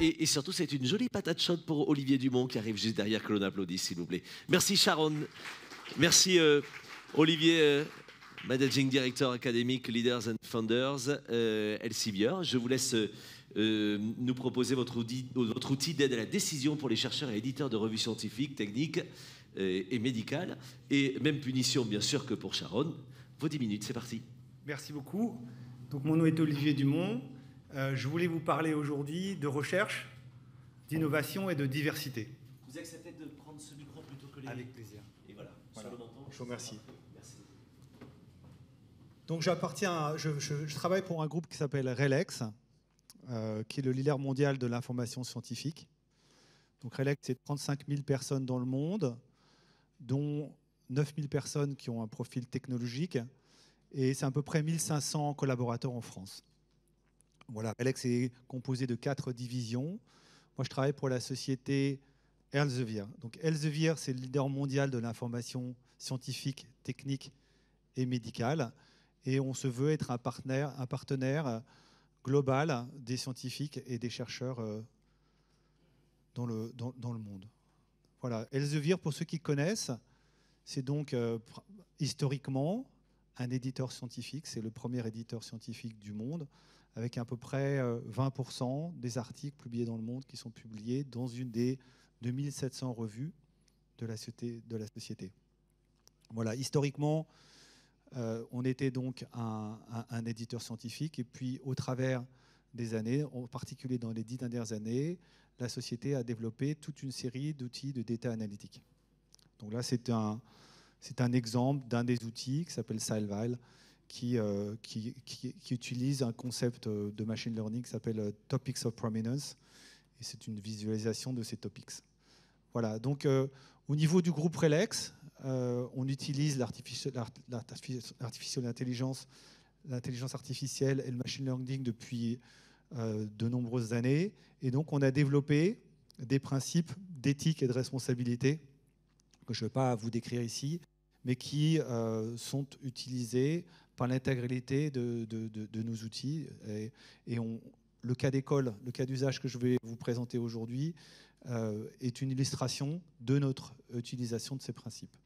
Et surtout, c'est une jolie patate chaude pour Olivier Dumont qui arrive juste derrière, que l'on applaudisse, s'il vous plaît. Merci Sharon. Merci Olivier, Managing Director académique Leaders and Founders, Elsevier. Je vous laisse nous proposer votre outil d'aide à la décision pour les chercheurs et éditeurs de revues scientifiques, techniques et médicales. Et même punition, bien sûr, que pour Sharon. Vos 10 minutes, c'est parti. Merci beaucoup. Donc, mon nom est Olivier Dumont. Je voulais vous parler aujourd'hui de recherche, d'innovation et de diversité. Vous acceptez de prendre ce micro plutôt que les... Avec plaisir. Et voilà. Voilà. Je vous remercie. Merci. Donc je travaille pour un groupe qui s'appelle RELEX, qui est le leader mondial de l'information scientifique. Donc RELEX, c'est 35 000 personnes dans le monde, dont 9 000 personnes qui ont un profil technologique, et c'est à peu près 1500 collaborateurs en France. Voilà, RELEX est composé de 4 divisions. Moi, je travaille pour la société Elsevier. Donc Elsevier, c'est le leader mondial de l'information scientifique, technique et médicale. Et on se veut être un partenaire global des scientifiques et des chercheurs dans le monde. Voilà, Elsevier, pour ceux qui connaissent, c'est donc historiquement un éditeur scientifique. C'est le premier éditeur scientifique du monde, avec à peu près 20% des articles publiés dans le monde qui sont publiés dans une des 2700 revues de la société. Voilà, historiquement, on était donc un éditeur scientifique, et puis au travers des années, en particulier dans les 10 dernières années, la société a développé toute une série d'outils de data analytique. Donc là, c'est un exemple d'un des outils qui s'appelle Silevile, qui utilise un concept de machine learning qui s'appelle Topics of Prominence, et c'est une visualisation de ces topics. Voilà, donc au niveau du groupe RELEX, on utilise l'artificial intelligence, l'intelligence artificielle et le machine learning depuis de nombreuses années, et donc on a développé des principes d'éthique et de responsabilité que je ne vais pas vous décrire ici, mais qui sont utilisés par l'intégralité de nos outils. Le cas d'école, le cas d'usage que je vais vous présenter aujourd'hui est une illustration de notre utilisation de ces principes.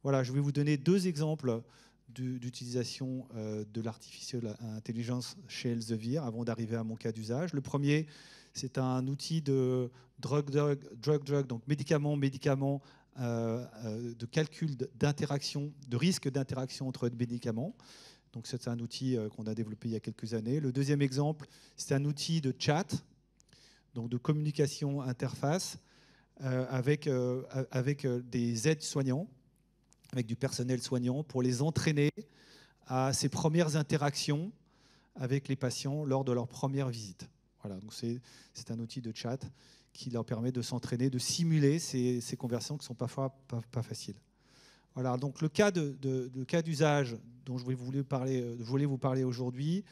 Voilà, je vais vous donner 2 exemples d'utilisation de l'artificial intelligence chez Elsevier avant d'arriver à mon cas d'usage. Le premier, c'est un outil de drug, donc médicament, de calcul d'interaction, de risque d'interaction entre médicaments. Donc c'est un outil qu'on a développé il y a quelques années. Le deuxième exemple, c'est un outil de chat, donc de communication interface avec des aides-soignants, avec du personnel soignant, pour les entraîner à ces premières interactions avec les patients lors de leur première visite. Voilà, donc c'est un outil de chat qui leur permet de s'entraîner, de simuler ces conversations qui sont parfois pas faciles. Voilà, donc le cas d'usage dont je voulais vous parler aujourd'hui,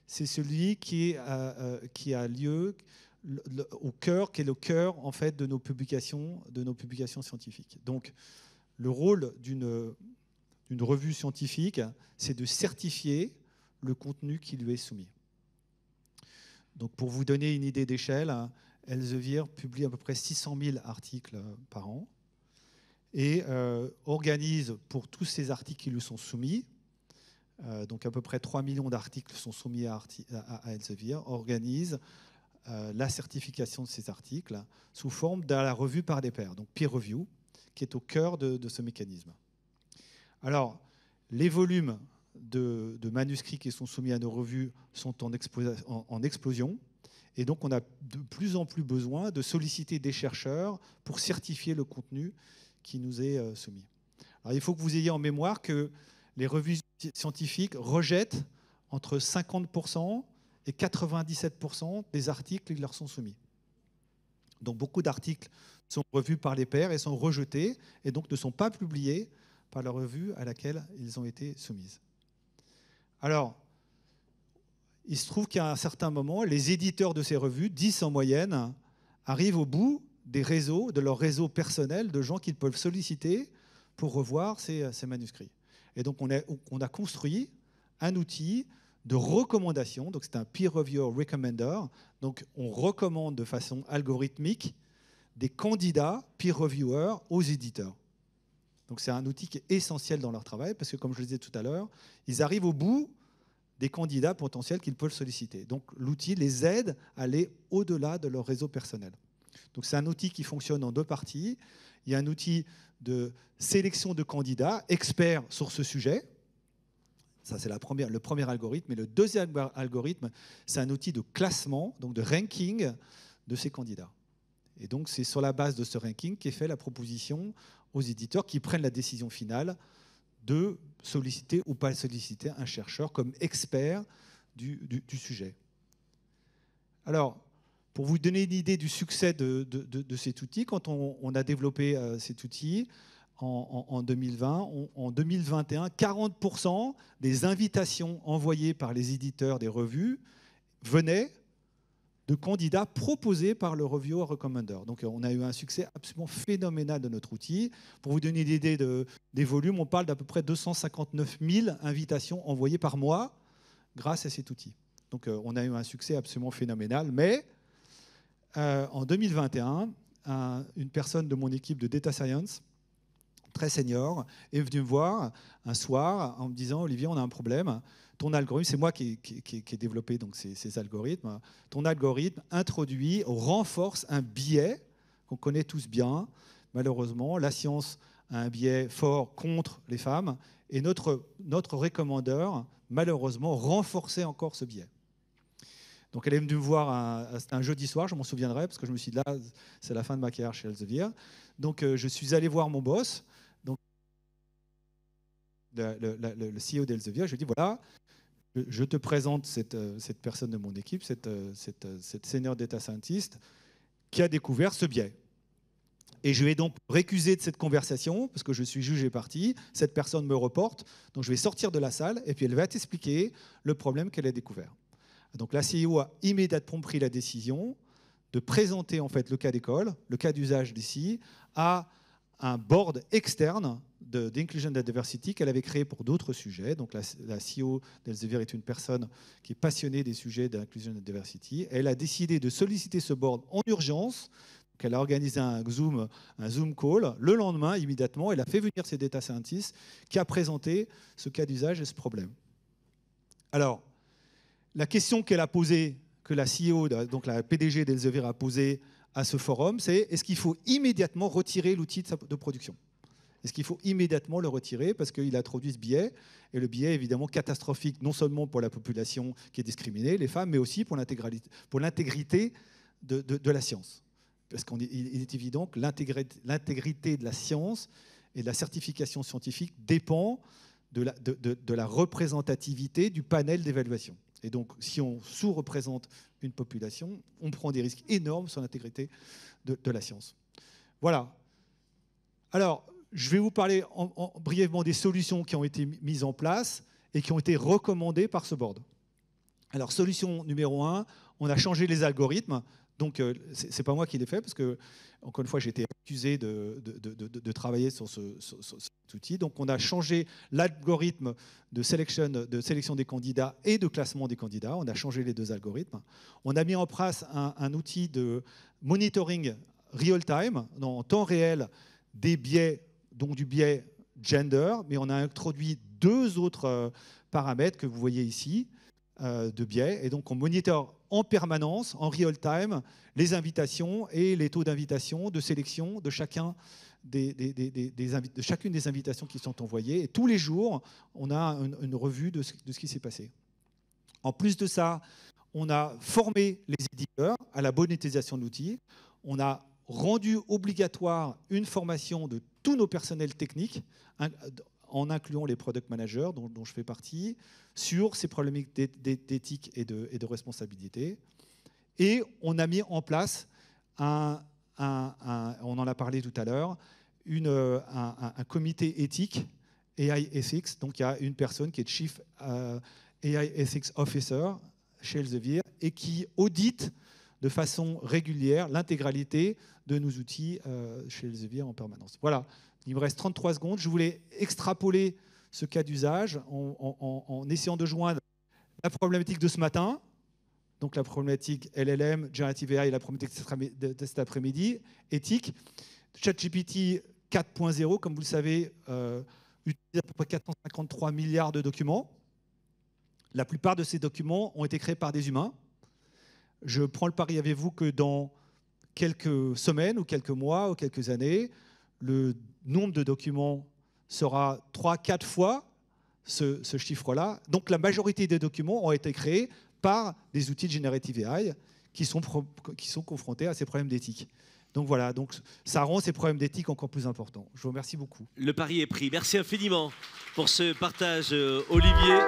c'est celui qui a lieu au cœur, qui est le cœur en fait de nos publications scientifiques. Donc le rôle d'une revue scientifique, c'est de certifier le contenu qui lui est soumis. Donc pour vous donner une idée d'échelle, Elsevier publie à peu près 600 000 articles par an et organise pour tous ces articles qui lui sont soumis, donc à peu près 3 millions d'articles sont soumis à Elsevier, organise la certification de ces articles sous forme de la revue par des pairs, donc peer review, qui est au cœur de ce mécanisme. Alors, les volumes de manuscrits qui sont soumis à nos revues sont en explosion, et donc on a de plus en plus besoin de solliciter des chercheurs pour certifier le contenu qui nous est soumis. Alors, il faut que vous ayez en mémoire que les revues scientifiques rejettent entre 50% et 97% des articles qui leur sont soumis. Donc beaucoup d'articles sont revus par les pairs et sont rejetés, et donc ne sont pas publiés par la revue à laquelle ils ont été soumises. Alors, il se trouve qu'à un certain moment, les éditeurs de ces revues, 10 en moyenne, arrivent au bout de leur réseau personnel de gens qu'ils peuvent solliciter pour revoir ces manuscrits. Et donc on a construit un outil de recommandation. Donc c'est un peer reviewer recommender. Donc on recommande de façon algorithmique des candidats peer reviewers aux éditeurs. Donc c'est un outil qui est essentiel dans leur travail parce que, comme je le disais tout à l'heure, ils arrivent au bout des candidats potentiels qu'ils peuvent solliciter. Donc l'outil les aide à aller au-delà de leur réseau personnel. Donc c'est un outil qui fonctionne en deux parties. Il y a un outil de sélection de candidats experts sur ce sujet. Ça, c'est le premier algorithme. Et le deuxième algorithme, c'est un outil de classement, donc de ranking de ces candidats. Et donc c'est sur la base de ce ranking qu'est fait la proposition aux éditeurs qui prennent la décision finale de solliciter ou pas solliciter un chercheur comme expert du sujet. Alors, pour vous donner une idée du succès de cet outil, quand on a développé cet outil en 2020, en 2021, 40% des invitations envoyées par les éditeurs des revues venaient de candidats proposés par le Reviewer Recommender. Donc on a eu un succès absolument phénoménal de notre outil. Pour vous donner une idée des volumes, on parle d'à peu près 259 000 invitations envoyées par mois grâce à cet outil. Donc on a eu un succès absolument phénoménal. Mais en 2021, une personne de mon équipe de Data Science, très senior, est venue me voir un soir en me disant « Olivier, on a un problème. Ton algorithme, c'est moi qui ai développé donc, ces algorithmes, ton algorithme introduit, renforce un biais qu'on connaît tous bien. Malheureusement, la science a un biais fort contre les femmes et notre recommandeur, malheureusement, renforçait encore ce biais. » Donc elle est venue me voir, c'était un jeudi soir, je m'en souviendrai, parce que je me suis dit, là, c'est la fin de ma carrière chez Elsevier. Donc je suis allé voir mon boss, donc, le CEO d'Elsevier. Je lui ai dit, voilà, je te présente cette personne de mon équipe, cette senior data scientist, qui a découvert ce biais. Et je vais donc récuser de cette conversation, parce que je suis jugé parti, cette personne me reporte, donc je vais sortir de la salle, et puis elle va t'expliquer le problème qu'elle a découvert. Donc la CEO a immédiatement pris la décision de présenter en fait le cas d'école, le cas d'usage d'ici, à un board externe d'Inclusion and Diversity qu'elle avait créé pour d'autres sujets. Donc la CEO d'Elsevier est une personne qui est passionnée des sujets d'Inclusion and Diversity. Elle a décidé de solliciter ce board en urgence. Donc elle a organisé un Zoom call. Le lendemain, immédiatement, elle a fait venir ses data scientists qui a présenté ce cas d'usage et ce problème. Alors, la question qu'elle a posée, que la CEO, donc la PDG d'Elsevier a posée à ce forum, c'est est-ce qu'il faut immédiatement retirer l'outil de production? Est-ce qu'il faut immédiatement le retirer parce qu'il a introduit ce biais? Et le biais est évidemment catastrophique, non seulement pour la population qui est discriminée, les femmes, mais aussi pour l'intégrité de la science. Parce qu'il est évident que l'intégrité de la science et de la certification scientifique dépend de la représentativité du panel d'évaluation. Et donc, si on sous-représente une population, on prend des risques énormes sur l'intégrité de la science. Voilà. Alors, je vais vous parler brièvement des solutions qui ont été mises en place et qui ont été recommandées par ce board. Alors, solution numéro 1, on a changé les algorithmes. Donc, ce n'est pas moi qui l'ai fait, parce que, encore une fois, j'ai été accusé de travailler sur cet outil. Donc, on a changé l'algorithme de sélection des candidats et de classement des candidats. On a changé les deux algorithmes. On a mis en place un outil de monitoring real-time, en temps réel, des biais, donc du biais gender, mais on a introduit deux autres paramètres que vous voyez ici, de biais. Et donc, on monitore en permanence, en real time, les invitations et les taux d'invitation, de sélection de chacune des invitations qui sont envoyées. Et tous les jours, on a une revue de ce qui s'est passé. En plus de ça, on a formé les éditeurs à la bonne utilisation de l'outil. On a rendu obligatoire une formation de tous nos personnels techniques, en incluant les product managers, dont je fais partie, sur ces problématiques d'éthique et de responsabilité. Et on a mis en place, on en a parlé tout à l'heure, un comité éthique, AI Ethics. Donc il y a une personne qui est Chief AI Ethics Officer chez Elsevier et qui audite de façon régulière l'intégralité de nos outils chez Elsevier en permanence. Voilà. Il me reste 33 secondes. Je voulais extrapoler ce cas d'usage en essayant de joindre La problématique de ce matin, donc la problématique LLM, Generative AI et la problématique de cet après-midi, éthique. ChatGPT 4.0, comme vous le savez, utilise à peu près 453 milliards de documents. La plupart de ces documents ont été créés par des humains. Je prends le pari avec vous que dans quelques semaines ou quelques mois ou quelques années, le nombre de documents sera 3-4 fois ce chiffre-là. Donc la majorité des documents ont été créés par des outils de Generative AI qui sont confrontés à ces problèmes d'éthique. Donc voilà, donc ça rend ces problèmes d'éthique encore plus importants. Je vous remercie beaucoup. Le pari est pris. Merci infiniment pour ce partage, Olivier.